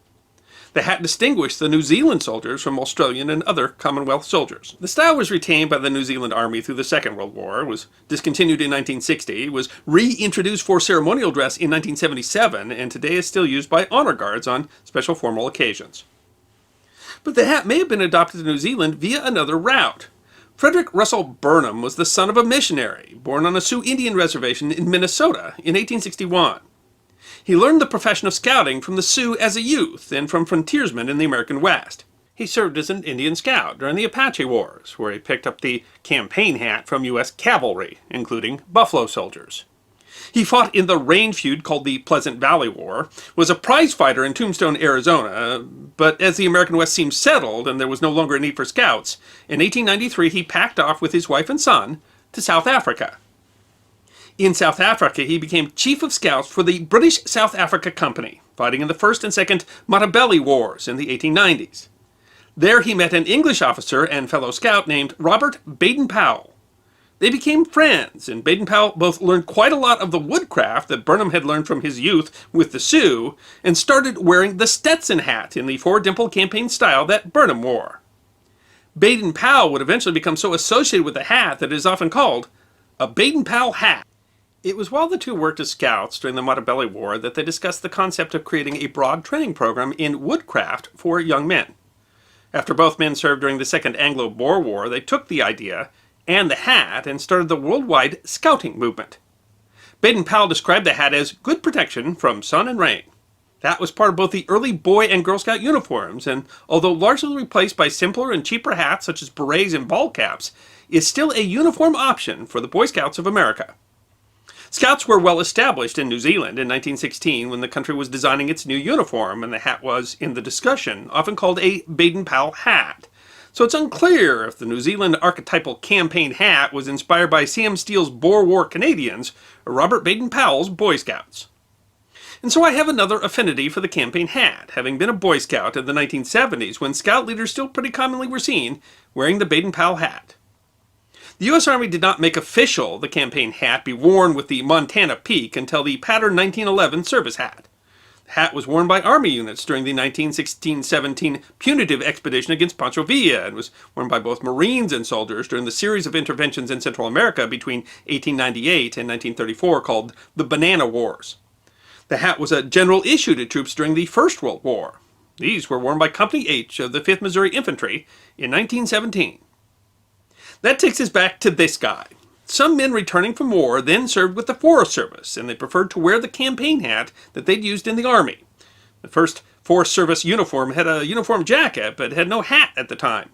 The hat distinguished the New Zealand soldiers from Australian and other Commonwealth soldiers. The style was retained by the New Zealand Army through the Second World War, was discontinued in 1960, was reintroduced for ceremonial dress in 1977, and today is still used by honor guards on special formal occasions. But the hat may have been adopted in New Zealand via another route. Frederick Russell Burnham was the son of a missionary, born on a Sioux Indian reservation in Minnesota in 1861. He learned the profession of scouting from the Sioux as a youth and from frontiersmen in the American West. He served as an Indian scout during the Apache Wars, where he picked up the campaign hat from U.S. cavalry, including Buffalo soldiers. He fought in the range feud called the Pleasant Valley War, was a prize fighter in Tombstone, Arizona, but as the American West seemed settled and there was no longer a need for scouts, in 1893 he packed off with his wife and son to South Africa. In South Africa, he became Chief of Scouts for the British South Africa Company, fighting in the First and Second Matabele Wars in the 1890s. There he met an English officer and fellow scout named Robert Baden-Powell. They became friends, and Baden-Powell both learned quite a lot of the woodcraft that Burnham had learned from his youth with the Sioux, and started wearing the Stetson hat in the four-dimple campaign style that Burnham wore. Baden-Powell would eventually become so associated with the hat that it is often called a Baden-Powell hat. It was while the two worked as scouts during the Matabele War that they discussed the concept of creating a broad training program in woodcraft for young men. After both men served during the Second Anglo-Boer War, they took the idea and the hat and started the worldwide scouting movement. Baden-Powell described the hat as good protection from sun and rain. That was part of both the early Boy and Girl Scout uniforms, and although largely replaced by simpler and cheaper hats such as berets and ball caps, is still a uniform option for the Boy Scouts of America. Scouts were well established in New Zealand in 1916 when the country was designing its new uniform, and the hat was, in the discussion, often called a Baden-Powell hat. So it's unclear if the New Zealand archetypal campaign hat was inspired by Sam Steele's Boer War Canadians or Robert Baden-Powell's Boy Scouts. And so I have another affinity for the campaign hat, having been a Boy Scout in the 1970s when Scout leaders still pretty commonly were seen wearing the Baden-Powell hat. The U.S. Army did not make official the campaign hat be worn with the Montana peak until the pattern 1911 service hat. The hat was worn by Army units during the 1916-17 punitive expedition against Pancho Villa and was worn by both Marines and soldiers during the series of interventions in Central America between 1898 and 1934 called the Banana Wars. The hat was a general issue to troops during the First World War. These were worn by Company H of the 5th Missouri Infantry in 1917. That takes us back to this guy. Some men returning from war then served with the Forest Service, and they preferred to wear the campaign hat that they'd used in the Army. The first Forest Service uniform had a uniform jacket, but had no hat at the time.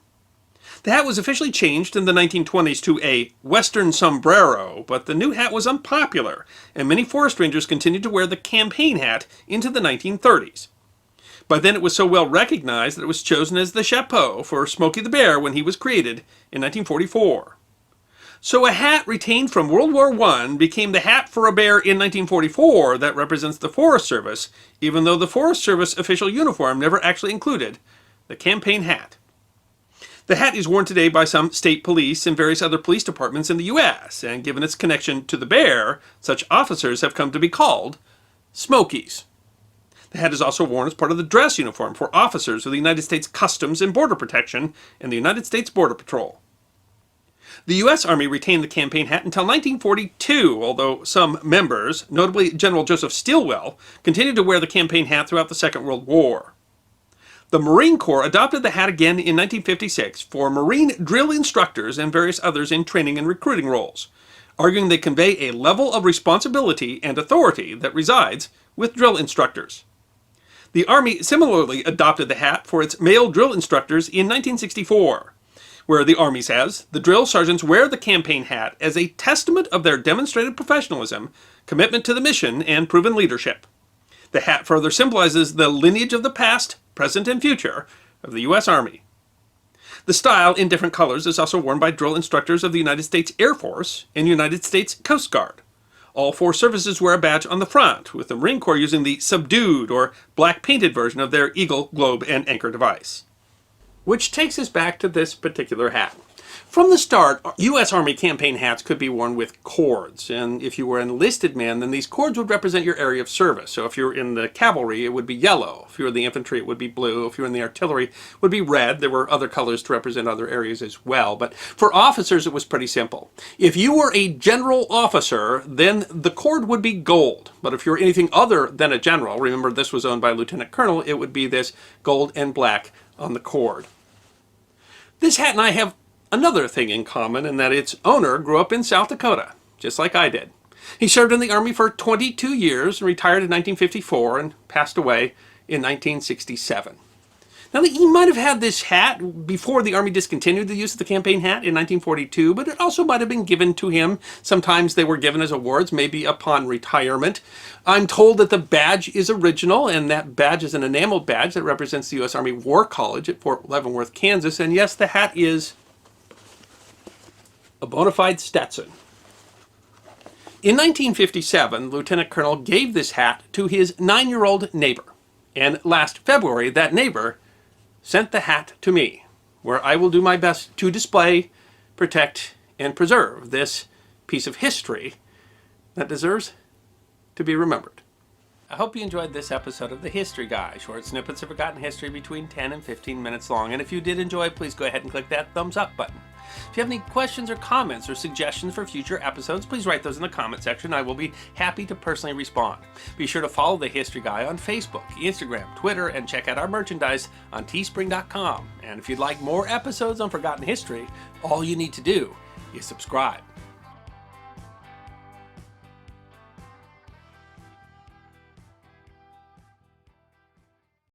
The hat was officially changed in the 1920s to a Western sombrero, but the new hat was unpopular, and many forest rangers continued to wear the campaign hat into the 1930s. By then it was so well recognized that it was chosen as the chapeau for Smokey the Bear when he was created in 1944. So a hat retained from World War I became the hat for a bear in 1944 that represents the Forest Service, even though the Forest Service official uniform never actually included the campaign hat. The hat is worn today by some state police and various other police departments in the U.S., and given its connection to the bear, such officers have come to be called Smokies. The hat is also worn as part of the dress uniform for officers of the United States Customs and Border Protection and the United States Border Patrol. The U.S. Army retained the campaign hat until 1942, although some members, notably General Joseph Stilwell, continued to wear the campaign hat throughout the Second World War. The Marine Corps adopted the hat again in 1956 for Marine drill instructors and various others in training and recruiting roles, arguing they convey a level of responsibility and authority that resides with drill instructors. The Army similarly adopted the hat for its male drill instructors in 1964. Where the Army says, the drill sergeants wear the campaign hat as a testament of their demonstrated professionalism, commitment to the mission, and proven leadership. The hat further symbolizes the lineage of the past, present, and future of the U.S. Army. The style, in different colors, is also worn by drill instructors of the United States Air Force and United States Coast Guard. All four services wear a badge on the front, with the Marine Corps using the subdued or black painted version of their eagle, globe, and anchor device. Which takes us back to this particular hat. From the start, U.S. Army campaign hats could be worn with cords, and if you were an enlisted man, then these cords would represent your area of service. So if you're in the cavalry, it would be yellow. If you were in the infantry, it would be blue. If you were in the artillery, it would be red. There were other colors to represent other areas as well. But for officers, it was pretty simple. If you were a general officer, then the cord would be gold. But if you were anything other than a general, remember this was owned by a lieutenant colonel, it would be this gold and black on the cord. This hat and I have another thing in common, in that its owner grew up in South Dakota, just like I did. He served in the Army for 22 years and retired in 1954 and passed away in 1967. Now, he might have had this hat before the Army discontinued the use of the campaign hat in 1942, but it also might have been given to him. Sometimes they were given as awards, maybe upon retirement. I'm told that the badge is original, and that badge is an enameled badge that represents the U.S. Army War College at Fort Leavenworth, Kansas. And yes, the hat is a bona fide Stetson. In 1957, Lieutenant Colonel gave this hat to his 9-year-old neighbor. And last February, that neighbor sent the hat to me, where I will do my best to display, protect, and preserve this piece of history that deserves to be remembered. I hope you enjoyed this episode of The History Guy, short snippets of forgotten history between 10 and 15 minutes long. And if you did enjoy, please go ahead and click that thumbs up button. If you have any questions or comments or suggestions for future episodes, please write those in the comment section. I will be happy to personally respond. Be sure to follow The History Guy on Facebook, Instagram, Twitter, and check out our merchandise on teespring.com. And if you'd like more episodes on forgotten history, all you need to do is subscribe.